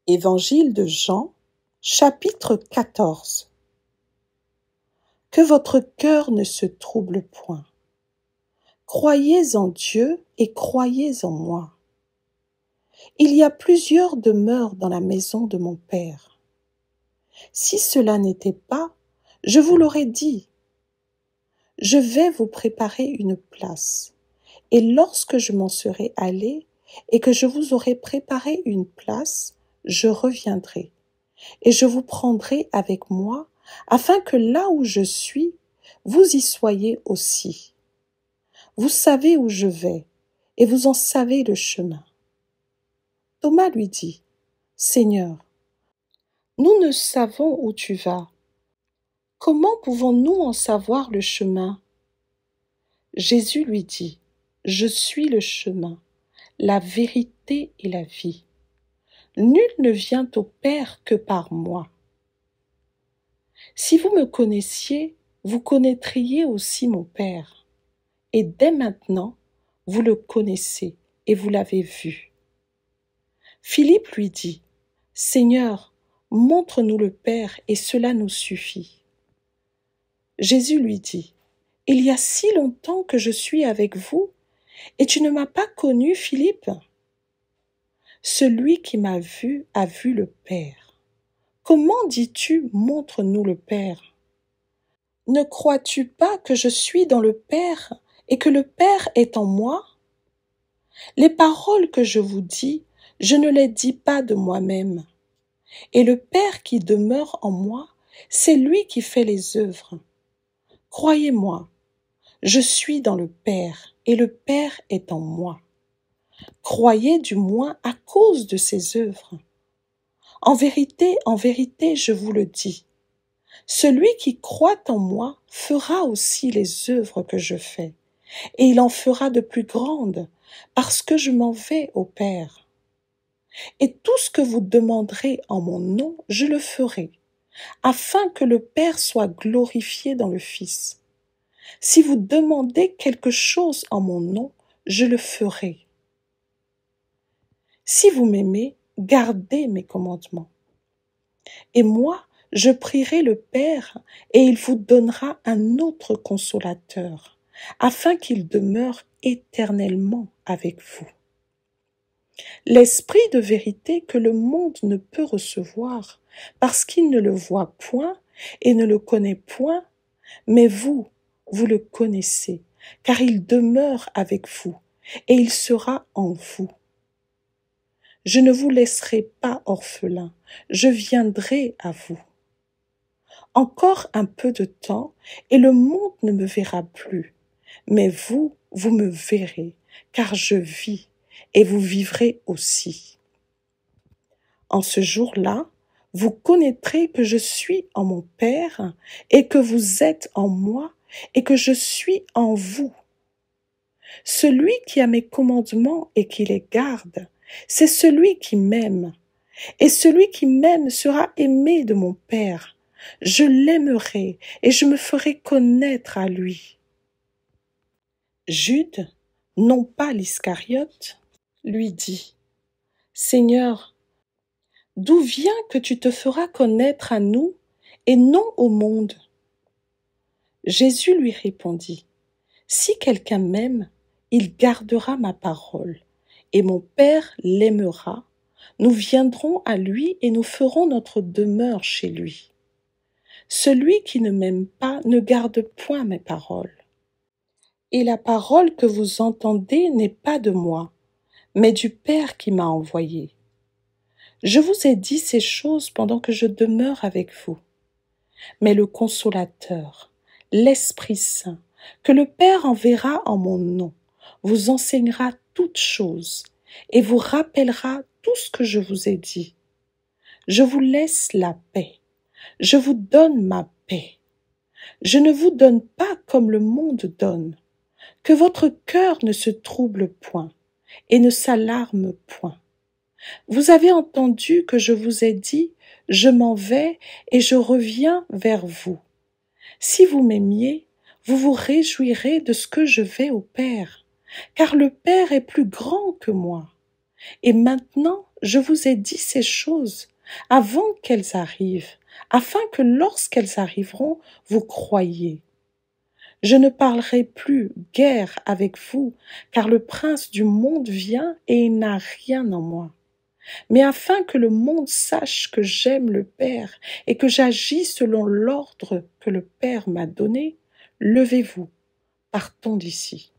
Évangile de Jean, chapitre 14. Que votre cœur ne se trouble point. Croyez en Dieu et croyez en moi. Il y a plusieurs demeures dans la maison de mon Père. Si cela n'était pas, je vous l'aurais dit. Je vais vous préparer une place. Et lorsque je m'en serai allé et que je vous aurai préparé une place, je reviendrai et je vous prendrai avec moi, afin que là où je suis, vous y soyez aussi. Vous savez où je vais, et vous en savez le chemin. Thomas lui dit, Seigneur, nous ne savons où tu vas. Comment pouvons-nous en savoir le chemin? Jésus lui dit, Je suis le chemin, la vérité et la vie. Nul ne vient au Père que par moi. Si vous me connaissiez, vous connaîtriez aussi mon Père. Et dès maintenant, vous le connaissez et vous l'avez vu. Philippe lui dit, Seigneur, montre-nous le Père et cela nous suffit. Jésus lui dit, Il y a si longtemps que je suis avec vous et tu ne m'as pas connu, Philippe? Celui qui m'a vu a vu le Père. Comment dis-tu, montre-nous le Père? Ne crois-tu pas que je suis dans le Père et que le Père est en moi? Les paroles que je vous dis, je ne les dis pas de moi-même. Et le Père qui demeure en moi, c'est lui qui fait les œuvres. Croyez-moi, je suis dans le Père et le Père est en moi. Croyez du moins à cause de ses œuvres. En vérité, je vous le dis. Celui qui croit en moi fera aussi les œuvres que je fais, et il en fera de plus grandes, parce que je m'en vais au Père. Et tout ce que vous demanderez en mon nom, je le ferai, afin que le Père soit glorifié dans le Fils. Si vous demandez quelque chose en mon nom, je le ferai. Si vous m'aimez, gardez mes commandements. Et moi, je prierai le Père, et il vous donnera un autre consolateur, afin qu'il demeure éternellement avec vous. L'Esprit de vérité que le monde ne peut recevoir, parce qu'il ne le voit point et ne le connaît point, mais vous, vous le connaissez, car il demeure avec vous, et il sera en vous. Je ne vous laisserai pas orphelins, je viendrai à vous. Encore un peu de temps, et le monde ne me verra plus. Mais vous, vous me verrez, car je vis, et vous vivrez aussi. En ce jour-là, vous connaîtrez que je suis en mon Père, et que vous êtes en moi, et que je suis en vous. Celui qui a mes commandements et qui les garde, c'est celui qui m'aime. Et celui qui m'aime sera aimé de mon Père. Je l'aimerai et je me ferai connaître à lui. Jude, non pas l'Iscariote, lui dit, Seigneur, d'où vient que tu te feras connaître à nous et non au monde? Jésus lui répondit, Si quelqu'un m'aime, il gardera ma parole, et mon Père l'aimera. Nous viendrons à lui et nous ferons notre demeure chez lui. Celui qui ne m'aime pas ne garde point mes paroles. Et la parole que vous entendez n'est pas de moi, mais du Père qui m'a envoyé. Je vous ai dit ces choses pendant que je demeure avec vous. Mais le Consolateur, l'Esprit Saint, que le Père enverra en mon nom, vous enseignera toutes choses et vous rappellera tout ce que je vous ai dit. Je vous laisse la paix. Je vous donne ma paix. Je ne vous donne pas comme le monde donne. Que votre cœur ne se trouble point et ne s'alarme point. Vous avez entendu que je vous ai dit, je m'en vais et je reviens vers vous. Si vous m'aimiez, vous vous réjouirez de ce que je vais au Père, car le Père est plus grand que moi. Et maintenant, je vous ai dit ces choses avant qu'elles arrivent, afin que lorsqu'elles arriveront, vous croyiez. Je ne parlerai plus guère avec vous, car le prince du monde vient et il n'a rien en moi. Mais afin que le monde sache que j'aime le Père et que j'agis selon l'ordre que le Père m'a donné, levez-vous, partons d'ici.